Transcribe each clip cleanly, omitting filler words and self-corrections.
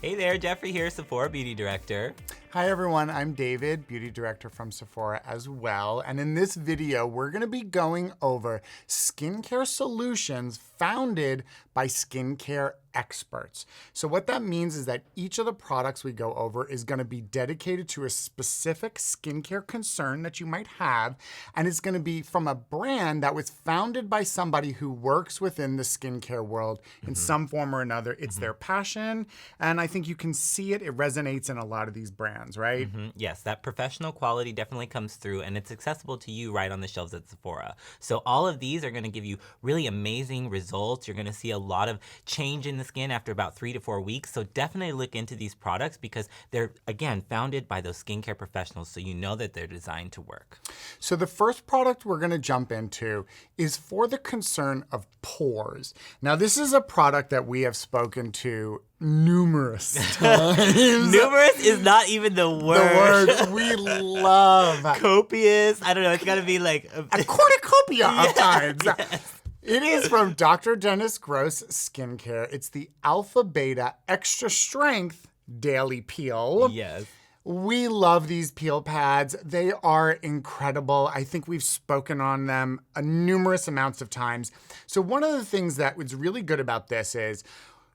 Hey there, Jeffrey here, Sephora Beauty Director. Hi everyone, I'm David, Beauty Director from Sephora as well. And in this video, we're gonna be going over skincare solutions founded by skincare experts. So what that means is that each of the products we go over is gonna be dedicated to a specific skincare concern that you might have. And it's gonna be from a brand that was founded by somebody who works within the skincare world in some form or another. It's their passion. And I think you can see it resonates in a lot of these brands, right? Yes, that professional quality definitely comes through, and it's accessible to you right on the shelves at Sephora. So all of these are going to give you really amazing results. You're going to see a lot of change in the skin after about 3 to 4 weeks. So definitely look into these products because they're, again, founded by those skincare professionals, so you know that they're designed to work. So the first product we're gonna jump into is for the concern of pores. Now this is a product that we have spoken to numerous times. Numerous is not even the word. The word we love. Copious. I don't know. It's got to be like A cornucopia of times. Yes. It is from Dr. Dennis Gross Skincare. It's the Alpha Beta Extra Strength Daily Peel. Yes. We love these peel pads. They are incredible. I think we've spoken on them numerous amounts of times. So one of the things that was really good about this is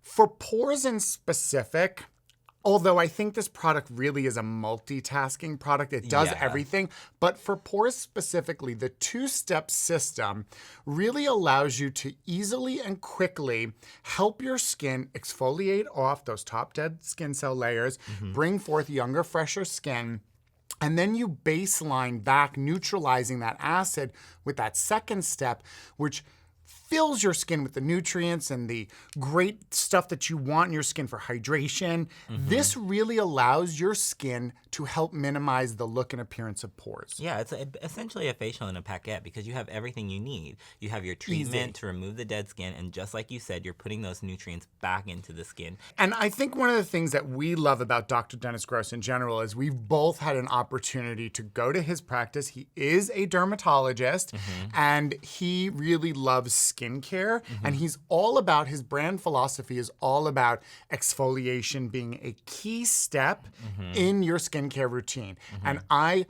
for pores in specific, although I think this product really is a multitasking product, it does everything, but for pores specifically, the two-step system really allows you to easily and quickly help your skin exfoliate off those top dead skin cell layers, bring forth younger, fresher skin, and then you baseline back, neutralizing that acid with that second step, which fills your skin with the nutrients and the great stuff that you want in your skin for hydration. This really allows your skin to help minimize the look and appearance of pores. Yeah, it's essentially a facial in a packet because you have everything you need. You have your treatment to remove the dead skin, and just like you said, you're putting those nutrients back into the skin. And I think one of the things that we love about Dr. Dennis Gross in general is we've both had an opportunity to go to his practice. He is a dermatologist, and he really loves skincare, and he's all about, his brand philosophy is all about exfoliation being a key step in your skincare routine. And I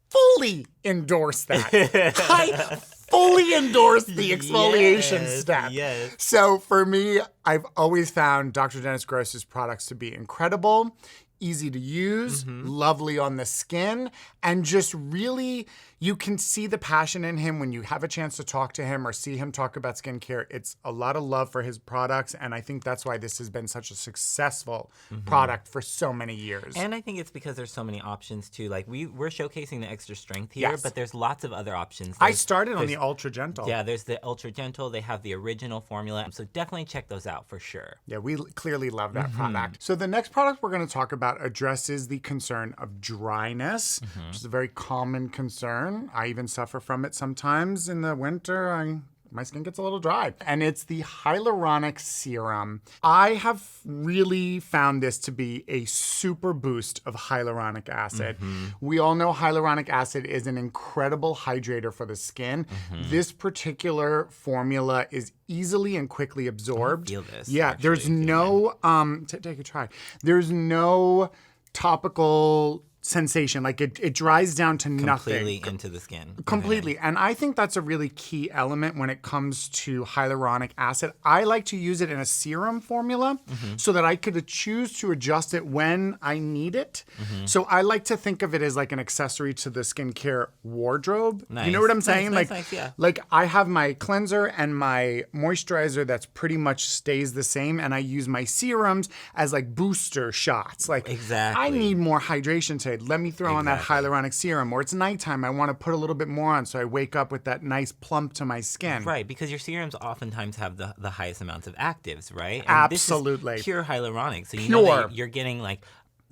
fully endorse that. I fully endorse the exfoliation step. Yes. So for me, I've always found Dr. Dennis Gross's products to be incredible, easy to use, lovely on the skin, and just really, you can see the passion in him when you have a chance to talk to him or see him talk about skincare. It's a lot of love for his products, and I think that's why this has been such a successful product for so many years. And I think it's because there's so many options too. Like we're showcasing the extra strength here, but there's lots of other options. I started on the Ultra Gentle. Yeah, there's the Ultra Gentle. They have the original formula. So definitely check those out for sure. Yeah, we clearly love that product. So the next product we're going to talk about addresses the concern of dryness, which is a very common concern. I even suffer from it sometimes in the winter. My skin gets a little dry. And it's the hyaluronic serum. I have really found this to be a super boost of hyaluronic acid. We all know hyaluronic acid is an incredible hydrator for the skin. This particular formula is easily and quickly absorbed. I feel this. Yeah, there's no, take a try. There's no topical sensation. Like it dries down to nothing. Completely into the skin. Completely. And I think that's a really key element when it comes to hyaluronic acid. I like to use it in a serum formula so that I could choose to adjust it when I need it. So I like to think of it as like an accessory to the skincare wardrobe. Nice. You know what I'm saying? Nice, yeah. Like I have my cleanser and my moisturizer that's pretty much stays the same, and I use my serums as like booster shots. Like I need more hydration today. Let me throw on that hyaluronic serum. Or it's nighttime, I want to put a little bit more on so I wake up with that nice plump to my skin. Right, because your serums oftentimes have the highest amounts of actives, right? And Absolutely. This is pure hyaluronic, so you know that you're getting like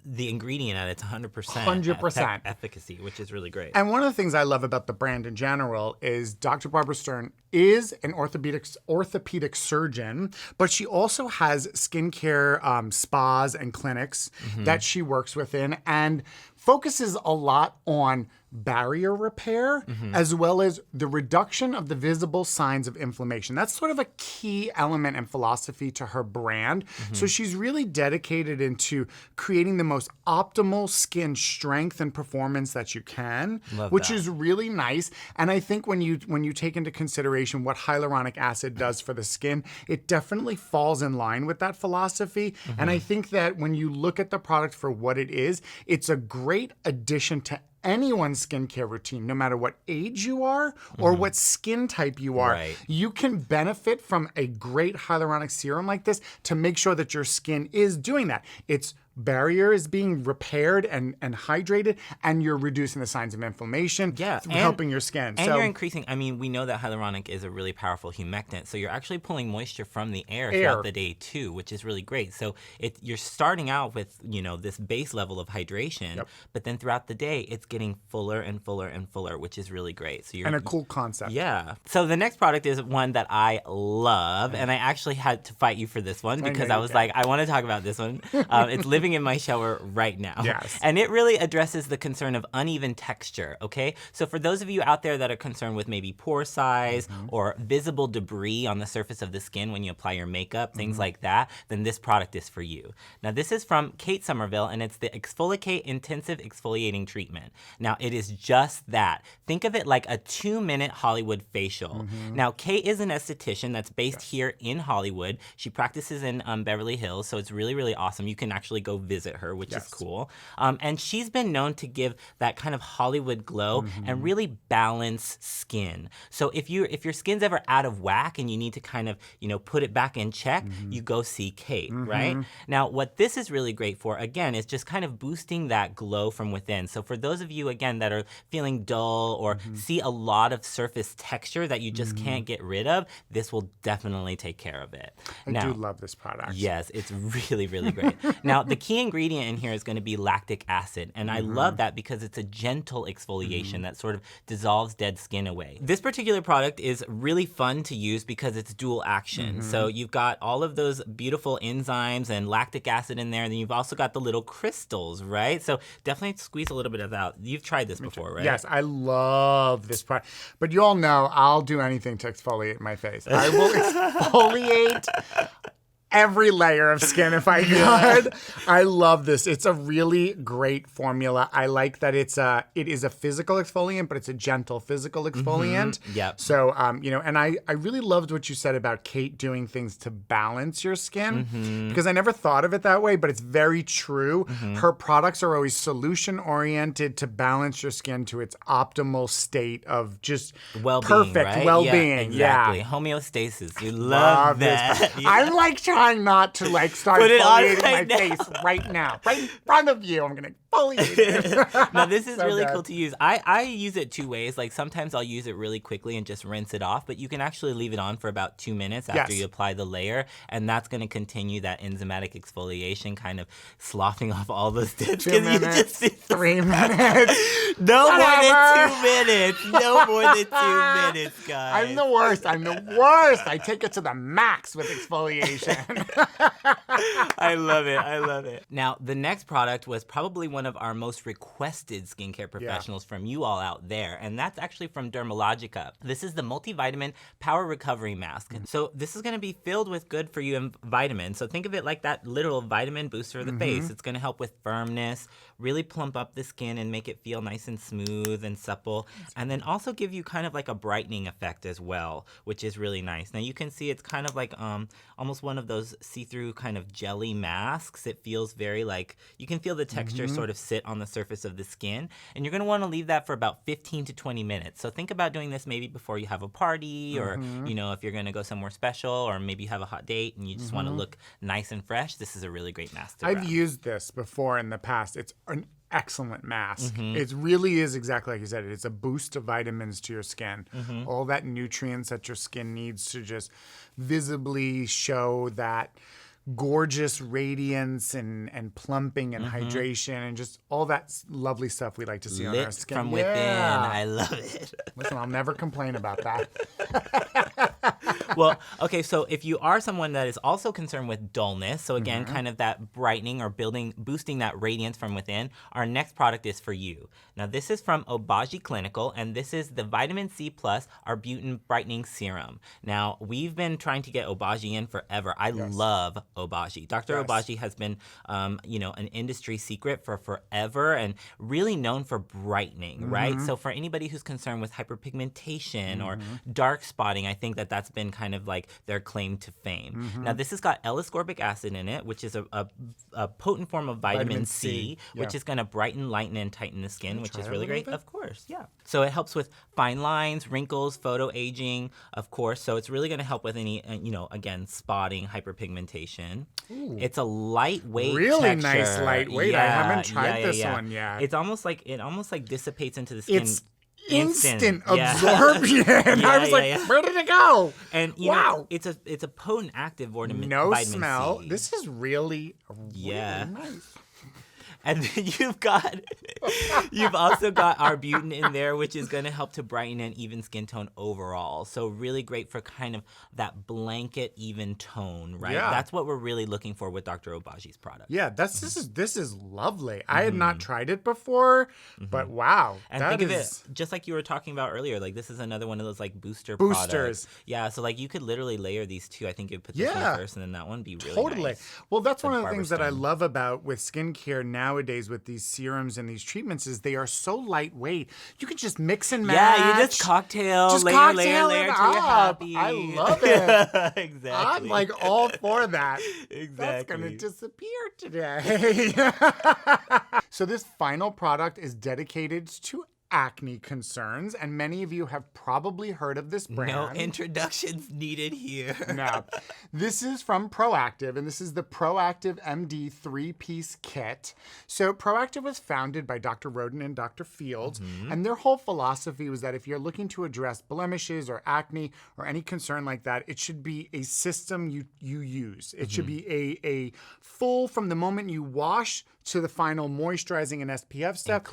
the ingredient at its 100% efficacy, which is really great. And one of the things I love about the brand in general is Dr. Barbara Stern is an orthopedic surgeon, but she also has skincare spas and clinics that she works within. And focuses a lot on barrier repair as well as the reduction of the visible signs of inflammation. That's sort of a key element and philosophy to her brand. So she's really dedicated into creating the most optimal skin strength and performance that you can, which is really nice. And I think when you take into consideration what hyaluronic acid does for the skin, it definitely falls in line with that philosophy. And I think that when you look at the product for what it is, it's a great addition to anyone's skincare routine, no matter what age you are or what skin type you are. Right. You can benefit from a great hyaluronic serum like this to make sure that your skin is doing that. Its barrier is being repaired and hydrated, and you're reducing the signs of inflammation, helping your skin. And you're increasing, I mean, we know that hyaluronic is a really powerful humectant, so you're actually pulling moisture from the air throughout the day too, which is really great. So you're starting out with, this base level of hydration, but then throughout the day, it's getting fuller and fuller and fuller, which is really great. So and a cool concept. Yeah. So the next product is one that I love, and I actually had to fight you for this one because I was like, I want to talk about this one. It's living in my shower right now. Yes. And it really addresses the concern of uneven texture, okay? So for those of you out there that are concerned with maybe pore size or visible debris on the surface of the skin when you apply your makeup, things like that, then this product is for you. Now this is from Kate Somerville, and it's the Exfoliate Intensive Exfoliating Treatment. Now it is just that. Think of it like a 2-minute Hollywood facial. Now Kate is an esthetician that's based here in Hollywood. She practices in Beverly Hills, so it's really, really awesome. You can actually go visit her, which is cool. And she's been known to give that kind of Hollywood glow and really balance skin. So if your skin's ever out of whack and you need to kind of, put it back in check, you go see Kate, right? Now, what this is really great for, again, is just kind of boosting that glow from within. So for those of you, again, that are feeling dull or see a lot of surface texture that you just can't get rid of, this will definitely take care of it. I do love this product. Yes, it's really, really great. Now, the key ingredient in here is going to be lactic acid, and I love that because it's a gentle exfoliation that sort of dissolves dead skin away. This particular product is really fun to use because it's dual action. So you've got all of those beautiful enzymes and lactic acid in there, and then you've also got the little crystals, right? So definitely squeeze a little bit of that. You've tried this before, right? Yes, I love this product. But you all know I'll do anything to exfoliate my face. I will exfoliate every layer of skin if I could. I love this. It's a really great formula. I like that it is a physical exfoliant, but it's a gentle physical exfoliant. Yep. So, and I really loved what you said about Kate doing things to balance your skin because I never thought of it that way, but it's very true. Her products are always solution oriented to balance your skin to its optimal state of just well-being, perfect right? well-being. Yeah, exactly. Homeostasis. You love that. This. I'm like trying not to start Put it on exfoliating right my face right now. Right in front of you. I'm going to exfoliate it. Now, this is So really good. cool to use. I use it 2 ways. Like sometimes I'll use it really quickly and just rinse it off, but you can actually leave it on for about 2 minutes after you apply the layer, and that's going to continue that enzymatic exfoliation, kind of sloughing off all those dead 2 skin. minutes, 3 minutes. No more Whatever. than 2 minutes. No more than 2 minutes, guys. I'm the worst. I take it to the max with exfoliation. I love it. I love it. Now, the next product was probably one of our most requested skincare professionals from you all out there, and that's actually from Dermalogica. This is the Multivitamin Power Recovery Mask. So this is going to be filled with good for you vitamins. So think of it like that literal vitamin booster of the face. It's going to help with firmness, really plump up the skin and make it feel nice and smooth and supple, and then also give you kind of like a brightening effect as well, which is really nice. Now you can see it's kind of like almost one of those see-through kind of jelly masks. It feels very like, you can feel the texture sort of sit on the surface of the skin, and you're going to want to leave that for about 15 to 20 minutes. So think about doing this maybe before you have a party, or if you're going to go somewhere special, or maybe you have a hot date and you just want to look nice and fresh. This is a really great mask to I've grab. used this before in the past. It's an excellent mask. It really is exactly like you said. It's a boost of vitamins to your skin. All that nutrients that your skin needs to just visibly show that gorgeous radiance and plumping and hydration and just all that lovely stuff we like to see on our Lit skin. from within. I love it. Listen, I'll never complain about that. Well, okay, so if you are someone that is also concerned with dullness, so again, Mm-hmm. kind of that brightening or boosting that radiance from within, our next product is for you. Now, this is from Obagi Clinical, and this is the Vitamin C Plus Arbutin Brightening Serum. Now, we've been trying to get Obagi in forever. I love Obagi. Dr. Yes. Obagi has been, an industry secret for forever and really known for brightening, right? So for anybody who's concerned with hyperpigmentation or dark spotting, I think that that's been kind of like their claim to fame. Now, this has got L-ascorbic acid in it, which is a potent form of vitamin C, which is going to brighten, lighten, and tighten the skin, which is really great. Of course, yeah. So it helps with fine lines, wrinkles, photo aging, of course. So it's really going to help with any, again, spotting, hyperpigmentation. It's a lightweight Really texture. nice lightweight. I haven't tried this one yet. It's almost like dissipates into the skin. It's instant Yeah. absorption. I was like, where did it go? And you know, it's a potent active vitamin. No vitamin smell. C. This is really, Yeah. really nice. And then you've also got Arbutin in there, which is going to help to brighten and even skin tone overall. So really great for kind of that blanket even tone, right? Yeah. That's what we're really looking for with Dr. Obagi's product. Yeah, this is lovely. I had not tried it before, but wow. And that think of is- it, just like you were talking about earlier, like this is another one of those like boosters. Boosters. Yeah, so like you could literally layer these two. I think you'd put this Yeah. one first and then that one be really Totally. nice. Well, that's Like one of the Barbara things that I Stone. love about with skincare nowadays with these serums and these treatments is they are so lightweight. You can just mix and match. Yeah, you just cocktail, Just layer, cocktail layer, it layer till you're up. happy. I love it. Exactly. I'm like all for that. Exactly. That's going to disappear today. So this final product is dedicated to acne concerns, and many of you have probably heard of this brand. No introductions needed here. No. This is from Proactive, and this is the Proactive MD 3-piece kit. So Proactive was founded by Dr. Roden and Dr. Fields, and their whole philosophy was that if you're looking to address blemishes or acne or any concern like that, it should be a system you use. It should be a full, from the moment you wash to the final moisturizing and SPF step.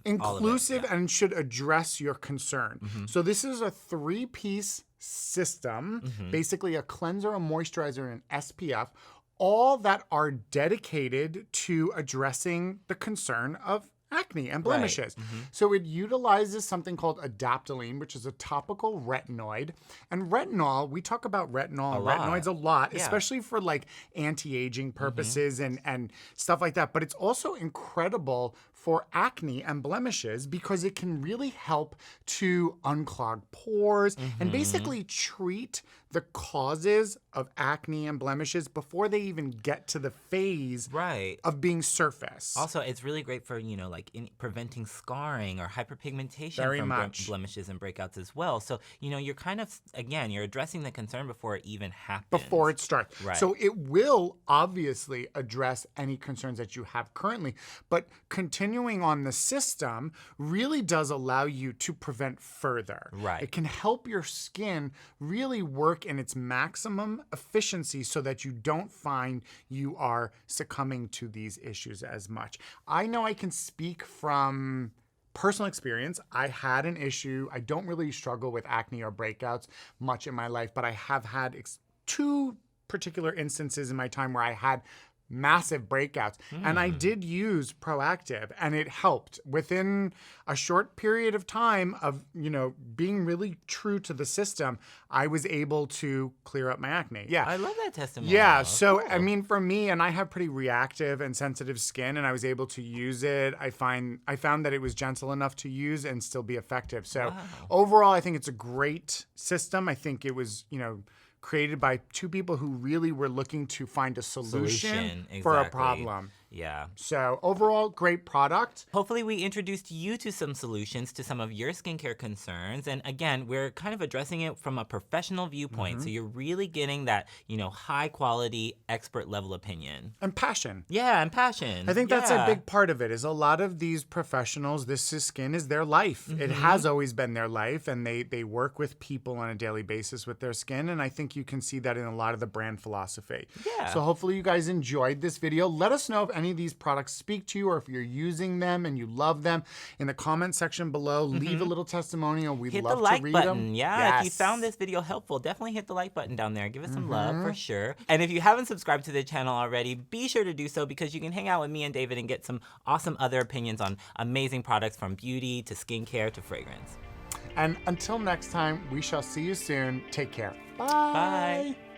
Inclusive. And should address your concern. So this is a 3-piece system, basically a cleanser, a moisturizer, and an SPF, all that are dedicated to addressing the concern of acne and blemishes. So it utilizes something called adaptoline, which is a topical retinoid. And retinol, we talk about retinol and retinoids a lot, especially for like anti-aging purposes and stuff like that. But it's also incredible for acne and blemishes because it can really help to unclog pores and basically treat the causes of acne and blemishes before they even get to the phase of being surface. Also, it's really great for, like preventing scarring or hyperpigmentation Very from much. blemishes and breakouts as well. So, you're kind of, again, you're addressing the concern before it even happens. Before it starts. Right. So it will obviously address any concerns that you have currently, but continuing on the system really does allow you to prevent further. Right. It can help your skin really work in its maximum efficiency so that you don't find you are succumbing to these issues as much. I know I can speak from personal experience. I had an issue. I don't really struggle with acne or breakouts much in my life, but I have had two particular instances in my time where I had massive breakouts. And I did use Proactive, and it helped within a short period of time of, being really true to the system. I was able to clear up my acne. Yeah. I love that testimony. Yeah. So, I mean, for me, and I have pretty reactive and sensitive skin, and I was able to use it. I found that it was gentle enough to use and still be effective. So overall, I think it's a great system. I think it was, created by two people who really were looking to find a solution for a problem. Yeah. So overall, great product. Hopefully we introduced you to some solutions to some of your skincare concerns. And again, we're kind of addressing it from a professional viewpoint. So you're really getting that, high quality, expert level opinion. And passion. Yeah, and passion. I think that's a big part of it, is a lot of these professionals, skin is their life. It has always been their life, and they work with people on a daily basis with their skin. And I think you can see that in a lot of the brand philosophy. Yeah. So hopefully you guys enjoyed this video. Let us know if any of these products speak to you, or if you're using them and you love them, in the comment section below, leave a little testimonial. We'd Hit love the like to read button. them. Yeah, if you Yes. found this video helpful, definitely hit the like button down there. Give us some love for sure. And if you haven't subscribed to the channel already, be sure to do so because you can hang out with me and David and get some awesome other opinions on amazing products from beauty to skincare to fragrance. And until next time, we shall see you soon. Take care. Bye.